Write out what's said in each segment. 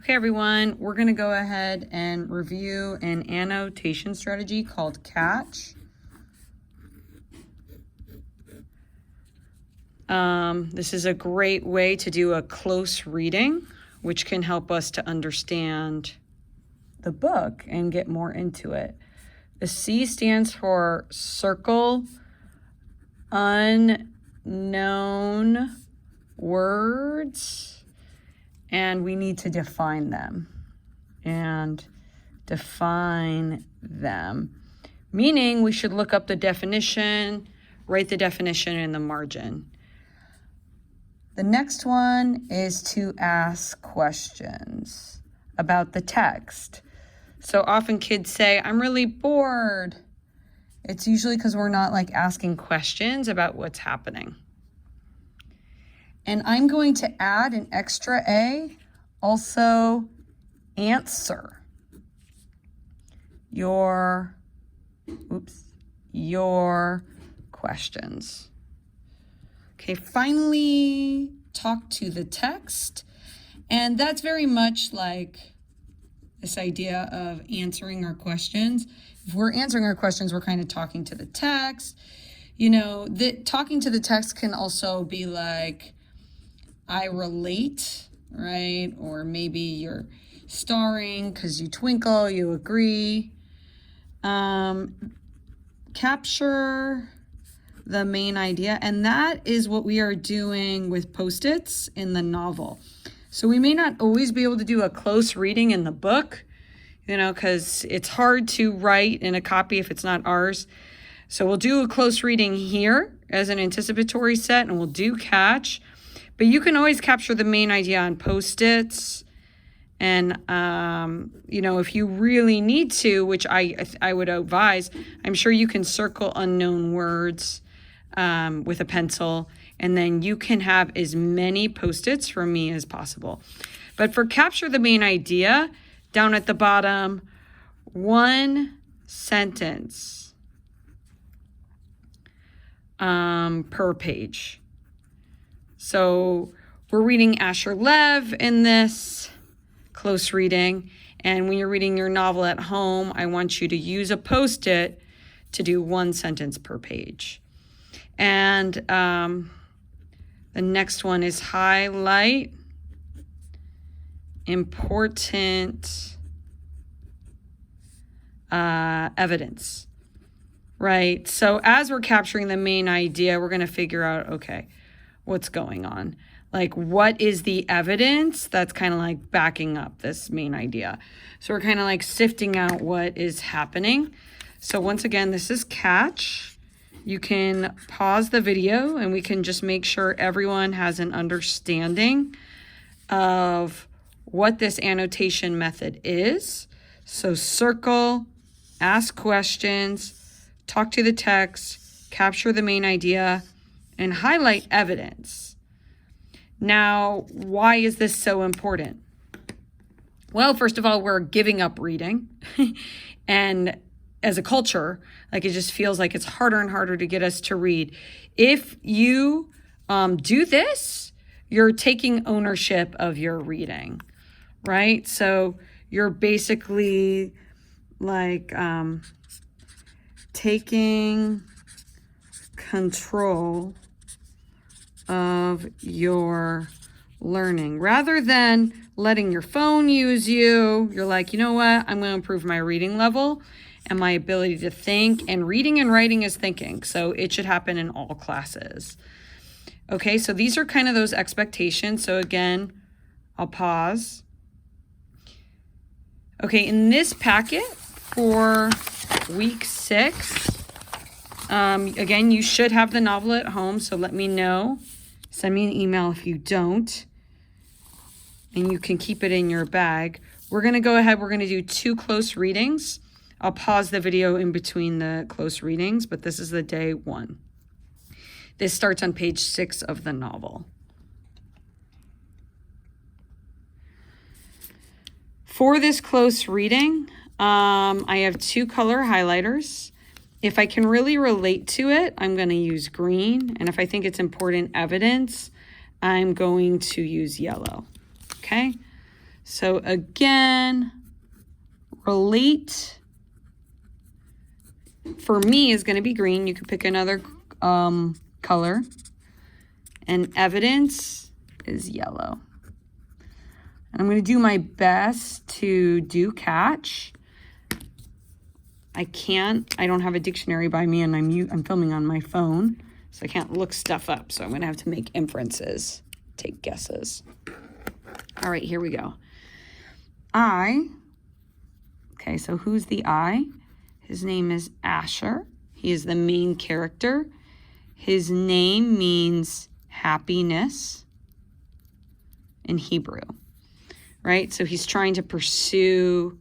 Okay, everyone, we're going to go ahead and review an annotation strategy called catch. This is a great way to do a close reading, which can help us to understand the book and get more into it. The C stands for circle unknown words. And we need to define them. Meaning we should look up the definition, write the definition in the margin. The next one is to ask questions about the text. So often kids say, I'm really bored. It's usually because we're not asking questions about what's happening. And I'm going to add an extra A, also answer your questions. Okay, finally, talk to the text. And that's very much like this idea of answering our questions. If we're answering our questions, we're kind of talking to the text. You know, talking to the text can also be like, I relate, right? Or maybe you're starring because you twinkle, you agree. Capture the main idea. And that is what we are doing with Post-its in the novel. So we may not always be able to do a close reading in the book, you know, because it's hard to write in a copy if it's not ours. So we'll do a close reading here as an anticipatory set, and we'll do catch. But you can always capture the main idea on Post-its. And, you know, if you really need to, which I would advise, I'm sure you can circle unknown words with a pencil. And then you can have as many Post-its from me as possible. But for capture the main idea, down at the bottom, one sentence per page. So we're reading Asher Lev in this close reading. And when you're reading your novel at home, I want you to use a Post-it to do one sentence per page. And the next one is highlight important evidence, right? So as we're capturing the main idea, we're going to figure out, okay, what's going on? Like, what is the evidence that's kind of like backing up this main idea? So we're kind of like sifting out what is happening. So once again, this is catch. You can pause the video and we can just make sure everyone has an understanding of what this annotation method is. So circle, ask questions, talk to the text, capture the main idea, and highlight evidence. Now, why is this so important? Well, first of all, we're giving up reading. And as a culture, like, it just feels like it's harder and harder to get us to read. If you do this, you're taking ownership of your reading, right? So you're basically like taking control of your learning. Rather than letting your phone use you, you're like, you know what? I'm going to improve my reading level and my ability to think. And reading and writing is thinking. So it should happen in all classes. Okay, so these are kind of those expectations. So again, I'll pause. Okay, in this packet for week 6, again, you should have the novel at home. So let me know. Send me an email if you don't. And you can keep it in your bag. We're going to go ahead. We're going to do 2 close readings. I'll pause the video in between the close readings, but this is the day 1. This starts on page 6 of the novel. For this close reading, I have 2 color highlighters. If I can really relate to it, I'm going to use green. And if I think it's important evidence, I'm going to use yellow. Okay? So again, relate for me is going to be green. You could pick another color. And evidence is yellow. And I'm going to do my best to do catch. I don't have a dictionary by me, and I'm filming on my phone, so I can't look stuff up. So I'm going to have to make inferences, take guesses. All right, here we go. Okay, so who's the I? His name is Asher. He is the main character. His name means happiness in Hebrew, right? So he's trying to pursue,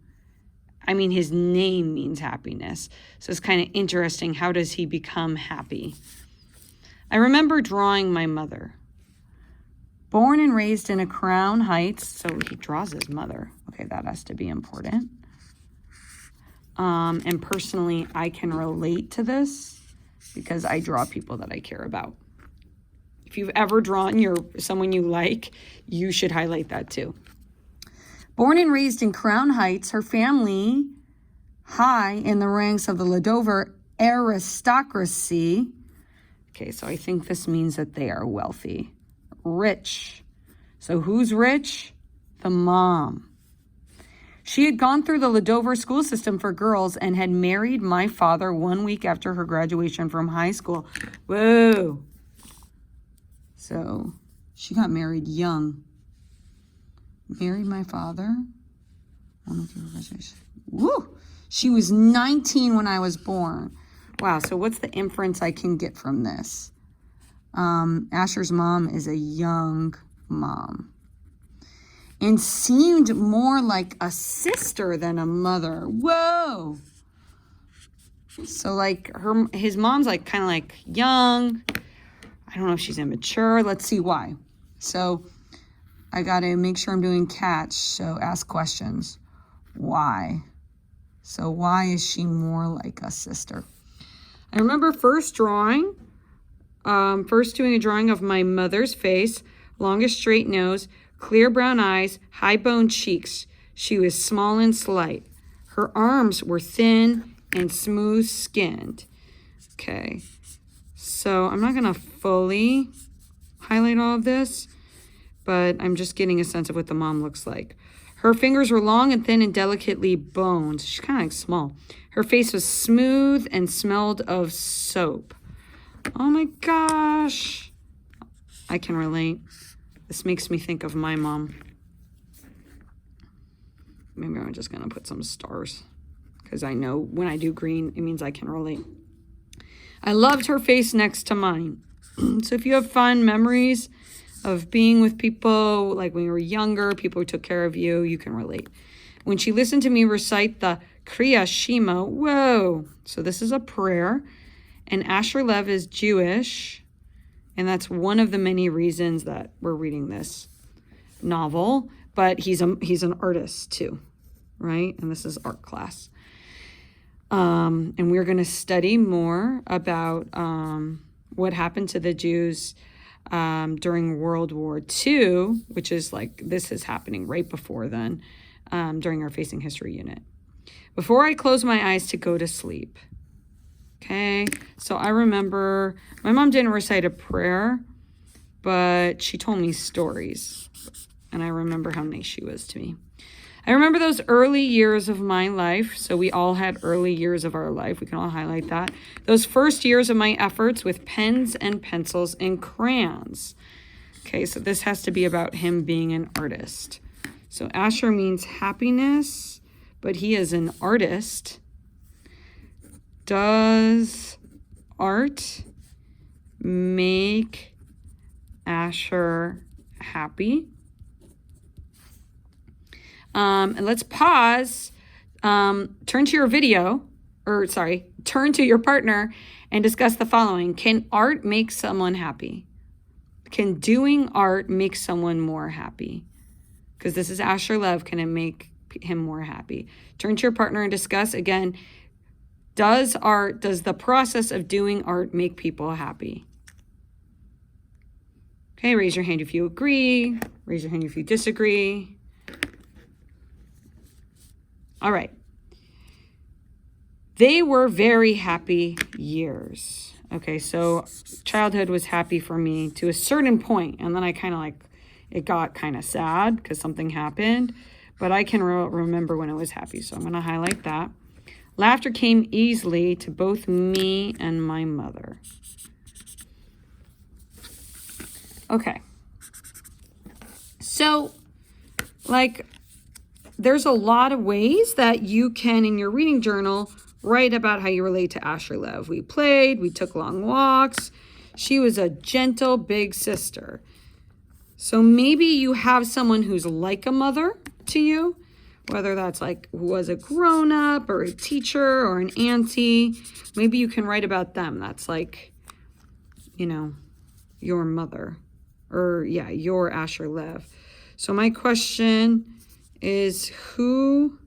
his name means happiness. So it's kind of interesting. How does he become happy? I remember drawing my mother. Born and raised in Crown Heights. So he draws his mother. Okay, that has to be important. And personally, I can relate to this because I draw people that I care about. If you've ever drawn someone you like, you should highlight that too. Born and raised in Crown Heights, her family high in the ranks of the Ladover aristocracy. Okay, so I think this means that they are wealthy. Rich. So who's rich? The mom. She had gone through the Ladover school system for girls and had married my father 1 week after her graduation from high school. Whoa. So she got married young. Married my father. Woo! She was 19 when I was born. Wow, so what's the inference I can get from this? Asher's mom is a young mom. And seemed more like a sister than a mother. Whoa! So like his mom's like kind of like young. I don't know if she's immature. Let's see why. So I got to make sure I'm doing catch. So ask questions. Why? So why is she more like a sister? I remember first doing a drawing of my mother's face, longest straight nose, clear brown eyes, high boned cheeks. She was small and slight. Her arms were thin and smooth skinned. Okay. So I'm not going to fully highlight all of this, but I'm just getting a sense of what the mom looks like. Her fingers were long and thin and delicately boned. She's kind of like small. Her face was smooth and smelled of soap. Oh my gosh. I can relate. This makes me think of my mom. Maybe I'm just going to put some stars because I know when I do green, it means I can relate. I loved her face next to mine. So if you have fun memories of being with people, like when you were younger, people who took care of you, you can relate. When she listened to me recite the Kriya Shema, whoa. So this is a prayer. And Asher Lev is Jewish. And that's one of the many reasons that we're reading this novel. But he's an artist too, right? And this is art class. And we're going to study more about what happened to the Jews during World War II, which is like this is happening right before then, during our Facing History unit. Before I close my eyes to go to sleep. Okay, so I remember my mom didn't recite a prayer, but she told me stories. And I remember how nice she was to me. I remember those early years of my life. So we all had early years of our life. We can all highlight that. Those first years of my efforts with pens and pencils and crayons. Okay, so this has to be about him being an artist. So Asher means happiness, but he is an artist. Does art make Asher happy? And let's pause, turn to your partner and discuss the following. Can art make someone happy? Can doing art make someone more happy? Because this is Asher Lev. Can it make him more happy? Turn to your partner and discuss again. Does the process of doing art make people happy? Okay, raise your hand if you agree. Raise your hand if you disagree. All right. They were very happy years. Okay, so childhood was happy for me to a certain point, and then I kind of like, it got kind of sad because something happened, but I can remember when it was happy, so I'm going to highlight that. Laughter came easily to both me and my mother. Okay. So, like, there's a lot of ways that you can, in your reading journal, write about how you relate to Asher Lev. We played, we took long walks. She was a gentle big sister. So maybe you have someone who's like a mother to you, whether that's like who was a grown-up or a teacher or an auntie. Maybe you can write about them. That's like, you know, your mother, or yeah, your Asher Lev. So my question is, who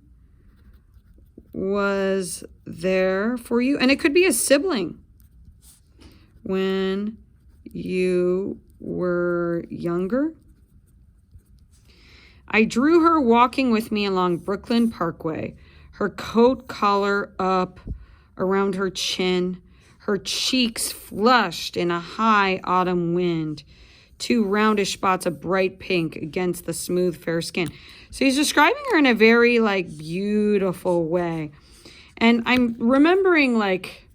was there for you? And it could be a sibling when you were younger. I drew her walking with me along Brooklyn Parkway, her coat collar up around her chin, her cheeks flushed in a high autumn wind, two roundish spots of bright pink against the smooth, fair skin. So he's describing her in a very, like, beautiful way. And I'm remembering, like,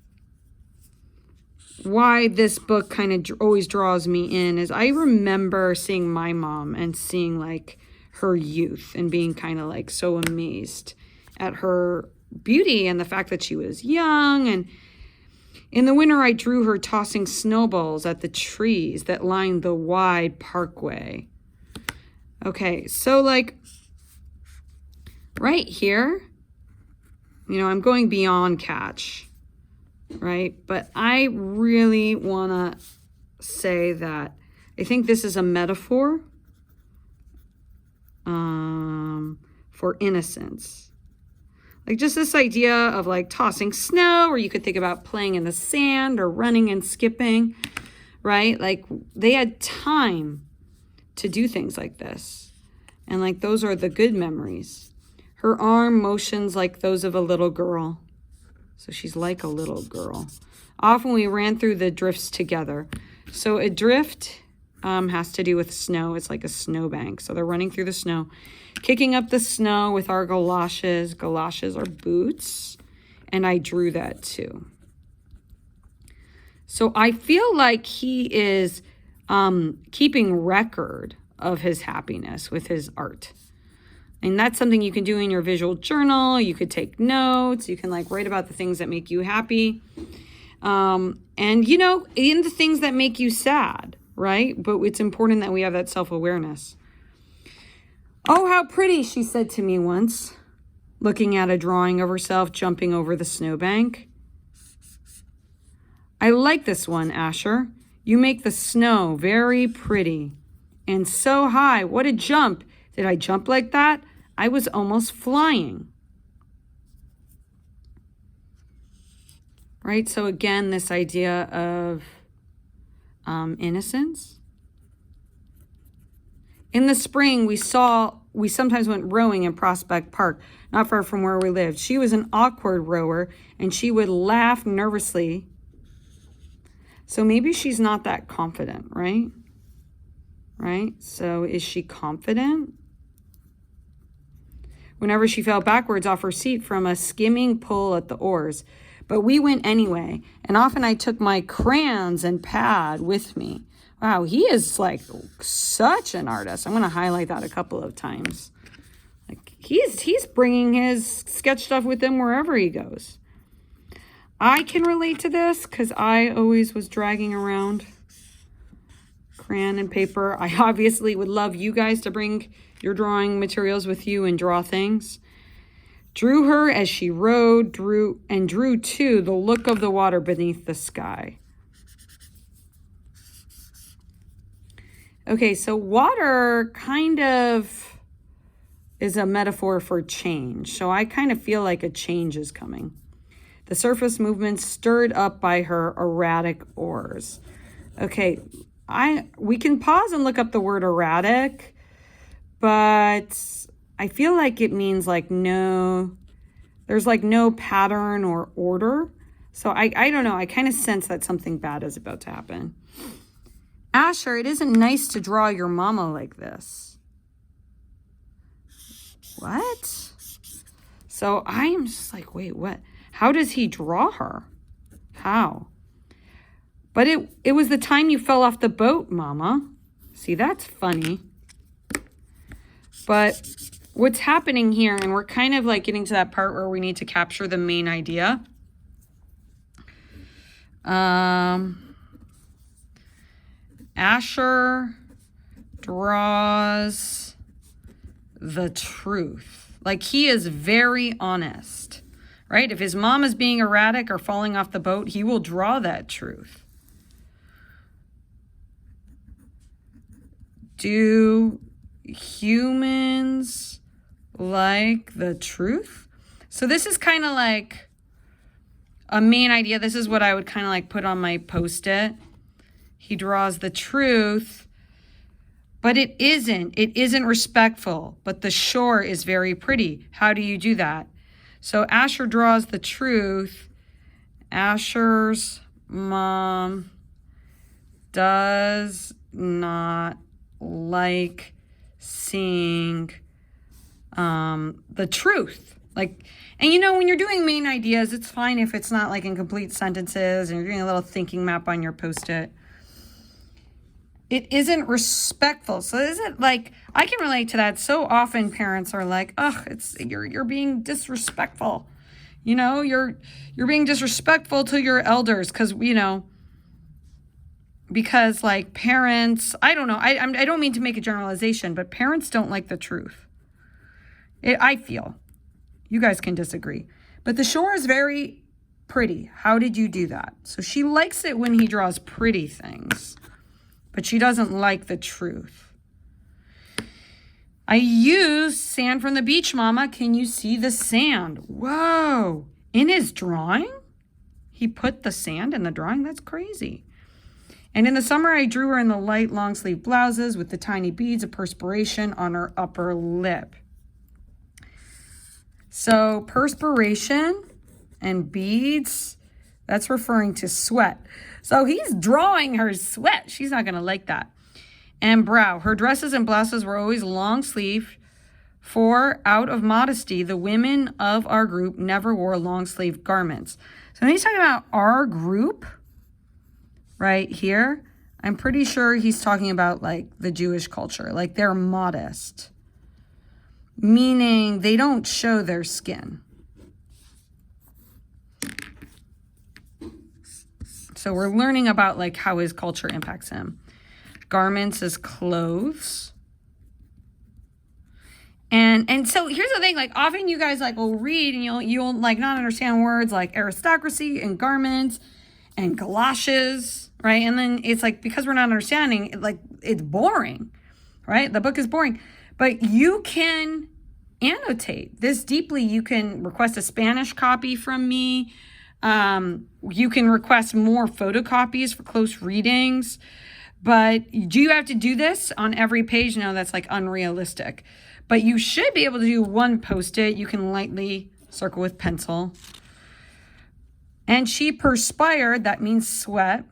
why this book kind of always draws me in is I remember seeing my mom and seeing, like, her youth and being kind of, like, so amazed at her beauty and the fact that she was young. And in the winter, I drew her tossing snowballs at the trees that lined the wide parkway. Okay, so, like, right here, you know, I'm going beyond catch, right? But I really want to say that I think this is a metaphor for innocence. Like just this idea of like tossing snow, or you could think about playing in the sand or running and skipping, right? Like they had time to do things like this. And like those are the good memories. Her arm motions like those of a little girl. So she's like a little girl. Often we ran through the drifts together. So a drift has to do with snow. It's like a snowbank. So they're running through the snow, kicking up the snow with our galoshes. Galoshes are boots. And I drew that too. So I feel like he is keeping record of his happiness with his art. And that's something you can do in your visual journal. You could take notes. You can like write about the things that make you happy. And, you know, in the things that make you sad, right? But it's important that we have that self-awareness. Oh, how pretty, she said to me once, looking at a drawing of herself jumping over the snowbank. I like this one, Asher. You make the snow very pretty. And so high. What a jump. Did I jump like that? I was almost flying. Right? So again, this idea of innocence. In the spring, we sometimes went rowing in Prospect Park, not far from where we lived. She was an awkward rower, and she would laugh nervously. So maybe she's not that confident, right? Right? So is she confident? Whenever she fell backwards off her seat from a skimming pull at the oars. But we went anyway, and often I took my crayons and pad with me. Wow, he is like such an artist. I'm going to highlight that a couple of times. Like he's bringing his sketch stuff with him wherever he goes. I can relate to this because I always was dragging around crayon and paper. I obviously would love you guys to bring your drawing materials with you and draw things. Drew her as she rowed, drew too the look of the water beneath the sky. Okay, so water kind of is a metaphor for change. So I kind of feel like a change is coming. The surface movement stirred up by her erratic oars. Okay, we can pause and look up the word erratic, but I feel like it means like no There's like no pattern or order. So I don't know. I kind of sense that something bad is about to happen. Asher, it isn't nice to draw your mama like this. What? So I am just like, wait, what? How does he draw her? How? But it was the time you fell off the boat, Mama. See, that's funny. But what's happening here, and we're kind of like getting to that part where we need to capture the main idea. Asher draws the truth. Like, he is very honest, right? If his mom is being erratic or falling off the boat, he will draw that truth. Do humans like the truth? So this is kind of like a main idea. This is what I would kind of like put on my post-it. He draws the truth, but it isn't respectful, but the shore is very pretty. How do you do that? So Asher draws the truth. Asher's mom does not like seeing the truth. Like, and you know, when you're doing main ideas, it's fine if it's not like in complete sentences and you're doing a little thinking map on your post-it. It isn't respectful. So isn't like, I can relate to that. So often parents are like, "Ugh, you're being disrespectful." You know, you're being disrespectful to your elders because, you know, because like parents, I don't know. I don't mean to make a generalization, but parents don't like the truth. I feel. You guys can disagree. But the shore is very pretty. How did you do that? So she likes it when he draws pretty things, but she doesn't like the truth. I use sand from the beach, Mama. Can you see the sand? Whoa. In his drawing? He put the sand in the drawing? That's crazy. And in the summer, I drew her in the light long sleeve blouses with the tiny beads of perspiration on her upper lip. So perspiration and beads, that's referring to sweat. So he's drawing her sweat. She's not going to like that. And brow. Her dresses and blouses were always long sleeve, for out of modesty, the women of our group never wore long sleeve garments. So when he's talking about our group right here, I'm pretty sure he's talking about like the Jewish culture. Like, they're modest, meaning they don't show their skin. So we're learning about like how his culture impacts him. Garments is clothes. And so here's the thing, like often you guys like will read and you'll like not understand words like aristocracy and garments and galoshes, right? And then it's like, because we're not understanding, it's boring, right? The book is boring. But you can annotate this deeply. You can request a Spanish copy from me. You can request more photocopies for close readings. But do you have to do this on every page? No, that's like unrealistic. But you should be able to do one post-it. You can lightly circle with pencil. And she perspired, that means sweat,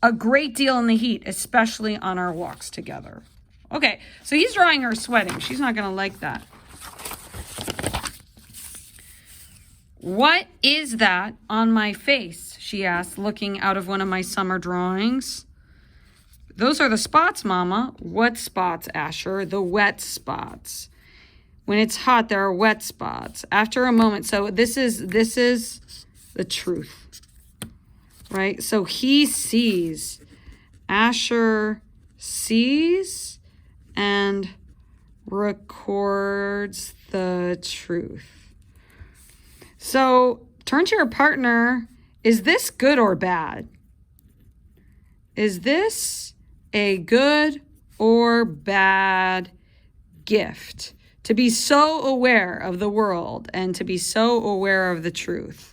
a great deal in the heat, especially on our walks together. Okay, so he's drawing her sweating. She's not going to like that. What is that on my face? She asked, looking out of one of my summer drawings. Those are the spots, Mama. What spots, Asher? The wet spots. When it's hot, there are wet spots. After a moment, so this is the truth, right? So he sees, Asher sees and records the truth. So turn to your partner. Is this good or bad? Is this a good or bad gift? To be so aware of the world and to be so aware of the truth.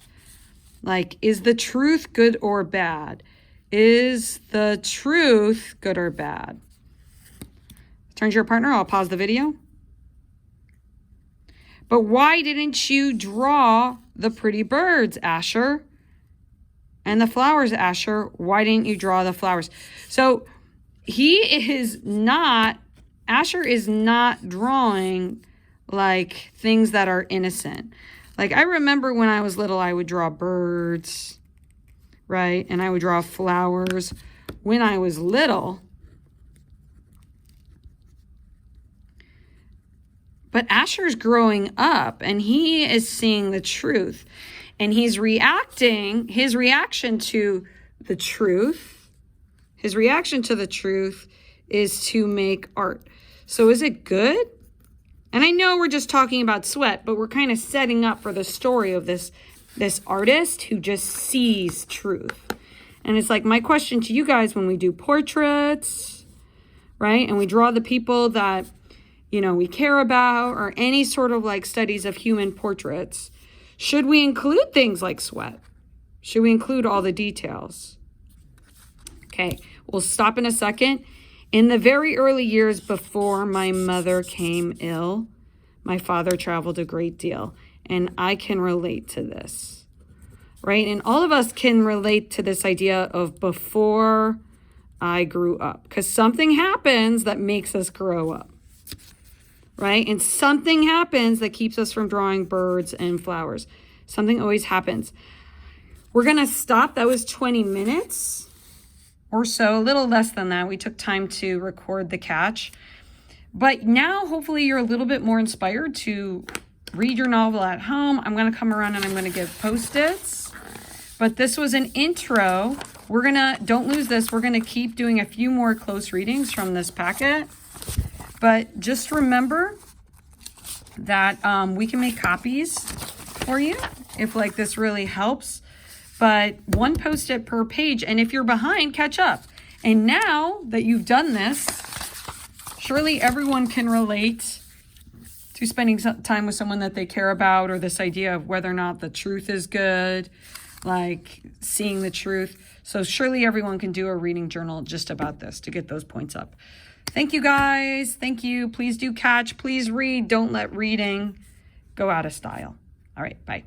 Like, is the truth good or bad? Is the truth good or bad? Turn to your partner. I'll pause the video. But why didn't you draw the pretty birds, Asher? And the flowers, Asher? Why didn't you draw the flowers? So Asher is not drawing like things that are innocent. Like I remember when I was little, I would draw birds, right? And I would draw flowers when I was little. But Asher's growing up and he is seeing the truth. And he's reacting, his reaction to the truth is to make art. So is it good? And I know we're just talking about sweat, but we're kind of setting up for the story of this artist who just sees truth. And it's like my question to you guys when we do portraits, right? And we draw the people that, you know, we care about, or any sort of like studies of human portraits. Should we include things like sweat? Should we include all the details? Okay, we'll stop in a second. In the very early years before my mother came ill, my father traveled a great deal, and I can relate to this, right? And all of us can relate to this idea of before I grew up, because something happens that makes us grow up, right? And something happens that keeps us from drawing birds and flowers. Something always happens. We're going to stop. That was 20 minutes. Or so, a little less than that. We took time to record the catch. But now, hopefully, you're a little bit more inspired to read your novel at home. I'm going to come around and I'm going to give Post-its. But this was an intro. Don't lose this. We're going to keep doing a few more close readings from this packet. But just remember that we can make copies for you if like this really helps. But one Post-it per page. And if you're behind, catch up. And now that you've done this, surely everyone can relate to spending some time with someone that they care about, or this idea of whether or not the truth is good, like seeing the truth. So surely everyone can do a reading journal just about this to get those points up. Thank you guys. Thank you. Please do catch. Please read. Don't let reading go out of style. All right. Bye.